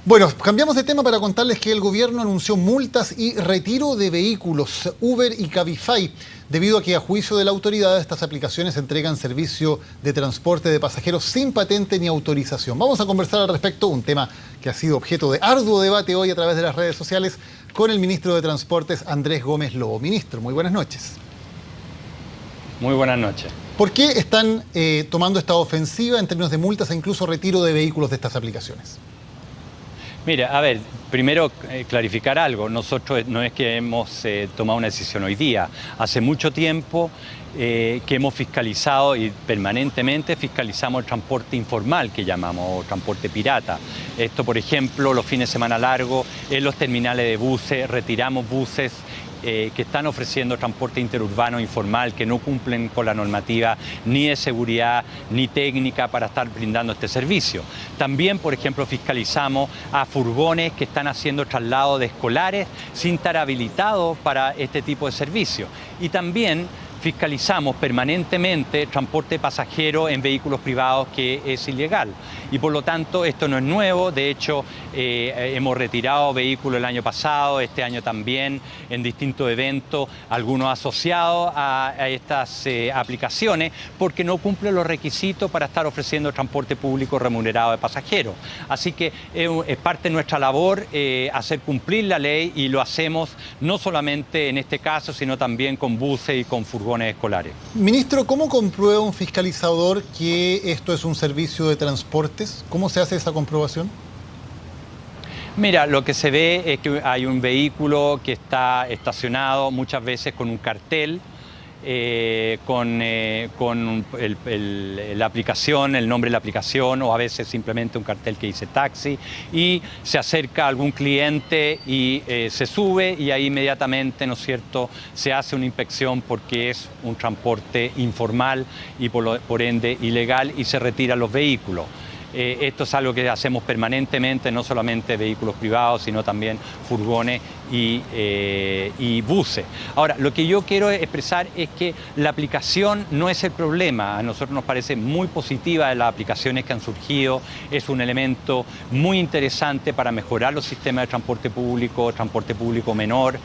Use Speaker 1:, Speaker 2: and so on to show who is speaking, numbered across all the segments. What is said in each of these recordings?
Speaker 1: Bueno, cambiamos de tema para contarles que el gobierno anunció multas y retiro de vehículos Uber y Cabify, debido a que a juicio de la autoridad estas aplicaciones entregan servicio de transporte de pasajeros sin patente ni autorización. Vamos a conversar al respecto, un tema que ha sido objeto de arduo debate hoy a través de las redes sociales con el ministro de Transportes, Andrés Gómez Lobo. Ministro, muy buenas noches.
Speaker 2: Muy buenas noches.
Speaker 1: ¿Por qué están tomando esta ofensiva en términos de multas e incluso retiro de vehículos de estas aplicaciones?
Speaker 2: Mira, a ver, primero clarificar algo. Nosotros no es que hemos tomado una decisión hoy día. Hace mucho tiempo que hemos fiscalizado y permanentemente fiscalizamos el transporte informal que llamamos, o transporte pirata. Esto, por ejemplo, los fines de semana largos, en los terminales de buses, retiramos buses que están ofreciendo transporte interurbano informal, que no cumplen con la normativa ni de seguridad ni técnica para estar brindando este servicio. También, por ejemplo, fiscalizamos a furgones que están haciendo traslado de escolares sin estar habilitados para este tipo de servicio. Y también fiscalizamos permanentemente transporte pasajero en vehículos privados, que es ilegal. Y por lo tanto esto no es nuevo. De hecho, hemos retirado vehículos el año pasado, este año también, en distintos eventos, algunos asociados a estas aplicaciones, porque no cumplen los requisitos para estar ofreciendo transporte público remunerado de pasajeros. Así que es parte de nuestra labor hacer cumplir la ley, y lo hacemos no solamente en este caso, sino también con buses y con furgones escolares.
Speaker 1: Ministro, ¿cómo comprueba un fiscalizador que esto es un servicio de transportes? ¿Cómo se hace esa comprobación?
Speaker 2: Mira, lo que se ve es que hay un vehículo que está estacionado muchas veces con un cartel, con la aplicación, el nombre de la aplicación, o a veces simplemente un cartel que dice taxi, y se acerca a algún cliente y se sube, y ahí inmediatamente, ¿no es cierto?, se hace una inspección porque es un transporte informal y por ende ilegal, y se retiran los vehículos. Esto es algo que hacemos permanentemente, no solamente vehículos privados, sino también furgones y buses. Ahora, lo que yo quiero expresar es que la aplicación no es el problema. A nosotros nos parece muy positiva las aplicaciones que han surgido. Es un elemento muy interesante para mejorar los sistemas de transporte público menor.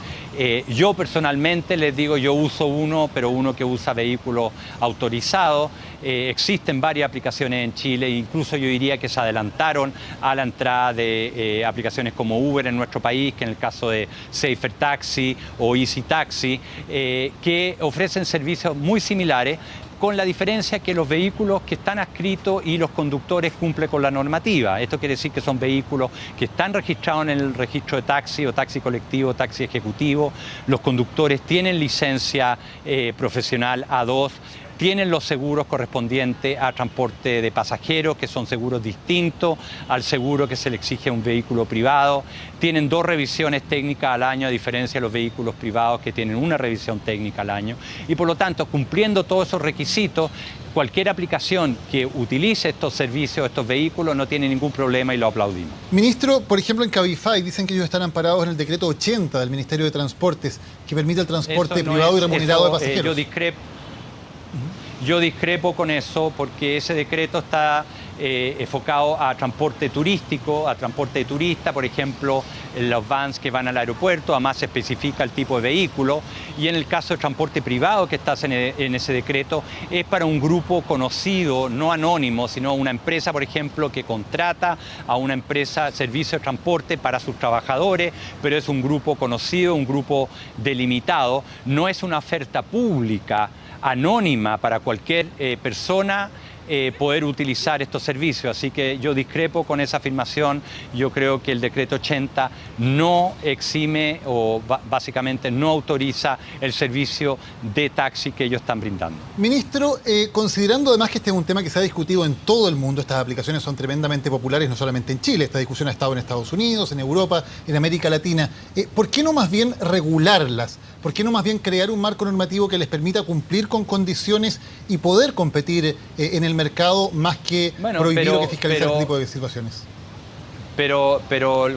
Speaker 2: Yo personalmente les digo, yo uso uno, pero uno que usa vehículos autorizados. Existen varias aplicaciones en Chile, incluso yo diría que se adelantaron a la entrada de aplicaciones como Uber en nuestro país, que en el caso de Safer Taxi o Easy Taxi, que ofrecen servicios muy similares, con la diferencia que los vehículos que están adscritos y los conductores cumplen con la normativa. Esto quiere decir que son vehículos que están registrados en el registro de taxi, o taxi colectivo, taxi ejecutivo. Los conductores tienen licencia profesional A2, tienen los seguros correspondientes a transporte de pasajeros, que son seguros distintos al seguro que se le exige a un vehículo privado. Tienen 2 revisiones técnicas al año, a diferencia de los vehículos privados que tienen una revisión técnica al año. Y por lo tanto, cumpliendo todos esos requisitos, cualquier aplicación que utilice estos servicios, estos vehículos, no tiene ningún problema, y lo aplaudimos.
Speaker 1: Ministro, por ejemplo, en Cabify dicen que ellos están amparados en el decreto 80 del Ministerio de Transportes, que permite el transporte privado y remunerado de pasajeros.
Speaker 2: Yo discrepo con eso, porque ese decreto está enfocado a transporte turístico, a transporte de turista, por ejemplo, en los vans que van al aeropuerto. Además se especifica el tipo de vehículo, y en el caso de transporte privado que está en ese decreto, es para un grupo conocido, no anónimo, sino una empresa, por ejemplo, que contrata a una empresa servicio de transporte para sus trabajadores, pero es un grupo conocido, un grupo delimitado, no es una oferta pública anónima para cualquier persona poder utilizar estos servicios. Así que yo discrepo con esa afirmación. Yo creo que el decreto 80 no exime o básicamente no autoriza el servicio de taxi que ellos están brindando.
Speaker 1: Ministro, considerando además que este es un tema que se ha discutido en todo el mundo, estas aplicaciones son tremendamente populares, no solamente en Chile, esta discusión ha estado en Estados Unidos, en Europa, en América Latina, ¿por qué no más bien regularlas? ¿Por qué no más bien crear un marco normativo que les permita cumplir con condiciones y poder competir en el mercado, más que prohibir o que fiscalizar este tipo de situaciones?
Speaker 2: Pero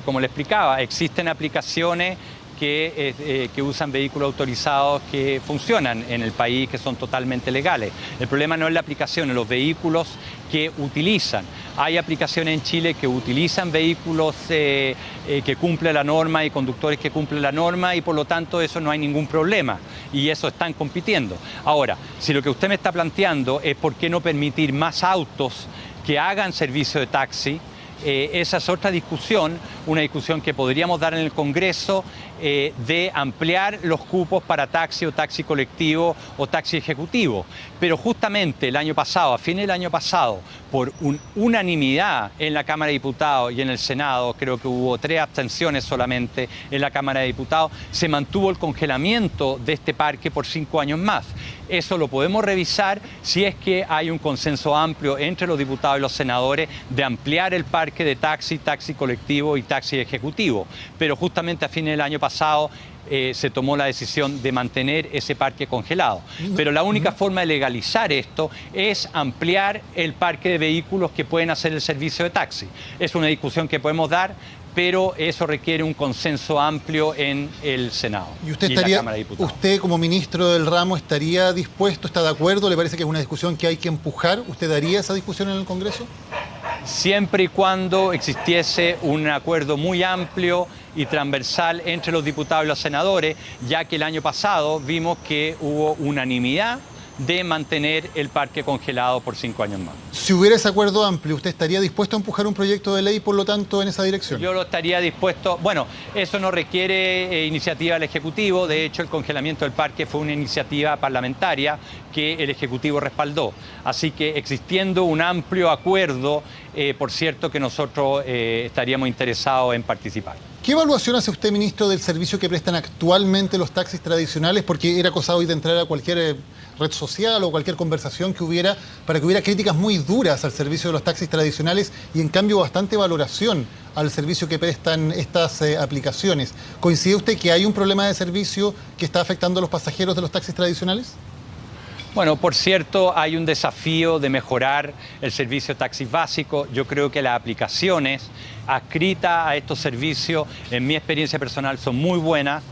Speaker 2: como le explicaba, existen aplicaciones que usan vehículos autorizados que funcionan en el país, que son totalmente legales. El problema no es la aplicación, es los vehículos que utilizan. Hay aplicaciones en Chile que utilizan vehículos que cumplen la norma y conductores que cumplen la norma y por lo tanto eso no hay ningún problema y eso están compitiendo. Ahora, si lo que usted me está planteando es por qué no permitir más autos que hagan servicio de taxi, esa es otra discusión, una discusión que podríamos dar en el Congreso de ampliar los cupos para taxi o taxi colectivo o taxi ejecutivo. Pero justamente el año pasado, a fines del año pasado, por unanimidad en la Cámara de Diputados y en el Senado, creo que hubo 3 abstenciones solamente en la Cámara de Diputados, se mantuvo el congelamiento de este parque por 5 años más. Eso lo podemos revisar si es que hay un consenso amplio entre los diputados y los senadores de ampliar el parque de taxi, taxi colectivo y taxi ejecutivo. Pero justamente a fines del año pasado se tomó la decisión de mantener ese parque congelado. Pero la única forma de legalizar esto es ampliar el parque de vehículos que pueden hacer el servicio de taxi. Es una discusión que podemos dar, pero eso requiere un consenso amplio en el Senado
Speaker 1: y usted
Speaker 2: y en la Cámara de Diputados.
Speaker 1: ¿Usted como ministro del ramo estaría dispuesto, está de acuerdo? ¿Le parece que es una discusión que hay que empujar? ¿Usted daría esa discusión en el Congreso?
Speaker 2: Siempre y cuando existiese un acuerdo muy amplio y transversal entre los diputados y los senadores, ya que el año pasado vimos que hubo unanimidad de mantener el parque congelado por 5 años más.
Speaker 1: Si hubiera ese acuerdo amplio, ¿usted estaría dispuesto a empujar un proyecto de ley, por lo tanto, en esa dirección?
Speaker 2: Yo lo estaría dispuesto. Bueno, eso no requiere iniciativa del Ejecutivo. De hecho, el congelamiento del parque fue una iniciativa parlamentaria que el Ejecutivo respaldó. Así que existiendo un amplio acuerdo, por cierto que nosotros estaríamos interesados en participar.
Speaker 1: ¿Qué evaluación hace usted, ministro, del servicio que prestan actualmente los taxis tradicionales? Porque era cosa hoy de entrar a cualquier red social o cualquier conversación que hubiera para que hubiera críticas muy duras al servicio de los taxis tradicionales y en cambio bastante valoración al servicio que prestan estas aplicaciones. ¿Coincide usted que hay un problema de servicio que está afectando a los pasajeros de los taxis tradicionales?
Speaker 2: Bueno, por cierto, hay un desafío de mejorar el servicio de taxis básico. Yo creo que las aplicaciones adscritas a estos servicios, en mi experiencia personal, son muy buenas.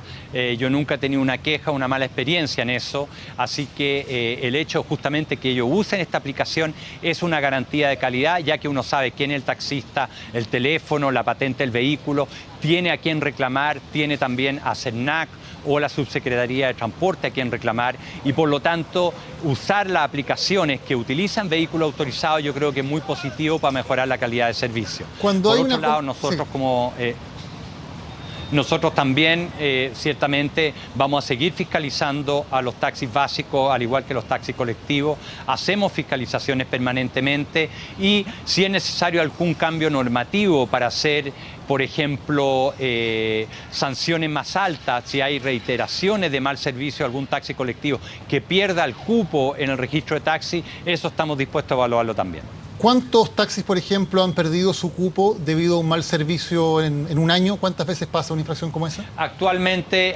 Speaker 2: Yo nunca he tenido una queja, una mala experiencia en eso, así que el hecho justamente que ellos usen esta aplicación es una garantía de calidad, ya que uno sabe quién es el taxista, el teléfono, la patente del vehículo, tiene a quién reclamar, tiene también a CERNAC o la Subsecretaría de Transporte a quien reclamar y por lo tanto usar las aplicaciones que utilizan vehículos autorizados yo creo que es muy positivo para mejorar la calidad de servicio. Por otro lado, nosotros nosotros también ciertamente vamos a seguir fiscalizando a los taxis básicos, al igual que los taxis colectivos. Hacemos fiscalizaciones permanentemente y si es necesario algún cambio normativo para hacer, por ejemplo, sanciones más altas, si hay reiteraciones de mal servicio a algún taxi colectivo que pierda el cupo en el registro de taxi, eso estamos dispuestos a evaluarlo también.
Speaker 1: ¿Cuántos taxis, por ejemplo, han perdido su cupo debido a un mal servicio en un año? ¿Cuántas veces pasa una infracción como esa?
Speaker 2: Actualmente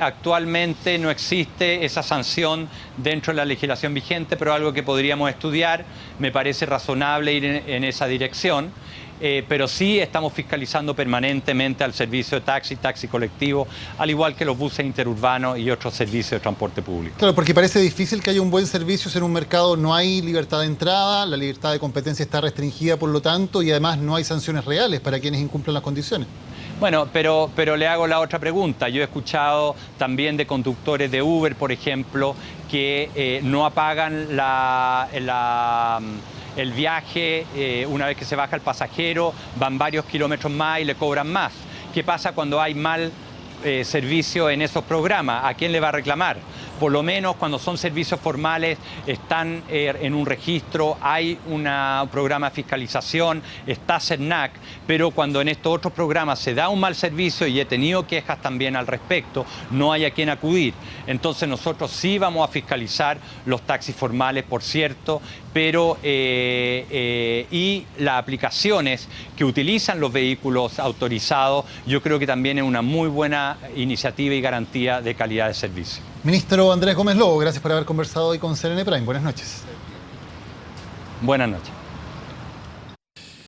Speaker 2: no existe esa sanción dentro de la legislación vigente, pero algo que podríamos estudiar. Me parece razonable ir en esa dirección. Pero sí estamos fiscalizando permanentemente al servicio de taxi, taxi colectivo, al igual que los buses interurbanos y otros servicios de transporte público.
Speaker 1: Claro, porque parece difícil que haya un buen servicio si en un mercado no hay libertad de entrada, la libertad de competencia está restringida por lo tanto y además no hay sanciones reales para quienes incumplen las condiciones.
Speaker 2: Bueno, pero le hago la otra pregunta. Yo he escuchado también de conductores de Uber, por ejemplo, que no apagan el viaje, una vez que se baja el pasajero, van varios kilómetros más y le cobran más. ¿Qué pasa cuando hay mal servicio en esos programas? ¿A quién le va a reclamar? Por lo menos cuando son servicios formales, están en un registro, hay un programa de fiscalización, está CERNAC, pero cuando en estos otros programas se da un mal servicio, y he tenido quejas también al respecto, no hay a quién acudir. Entonces nosotros sí vamos a fiscalizar los taxis formales, por cierto, pero y las aplicaciones que utilizan los vehículos autorizados, yo creo que también es una muy buena iniciativa y garantía de calidad de servicio.
Speaker 1: Ministro Andrés Gómez Lobo, gracias por haber conversado hoy con CNN Prime. Buenas noches.
Speaker 2: Buenas noches.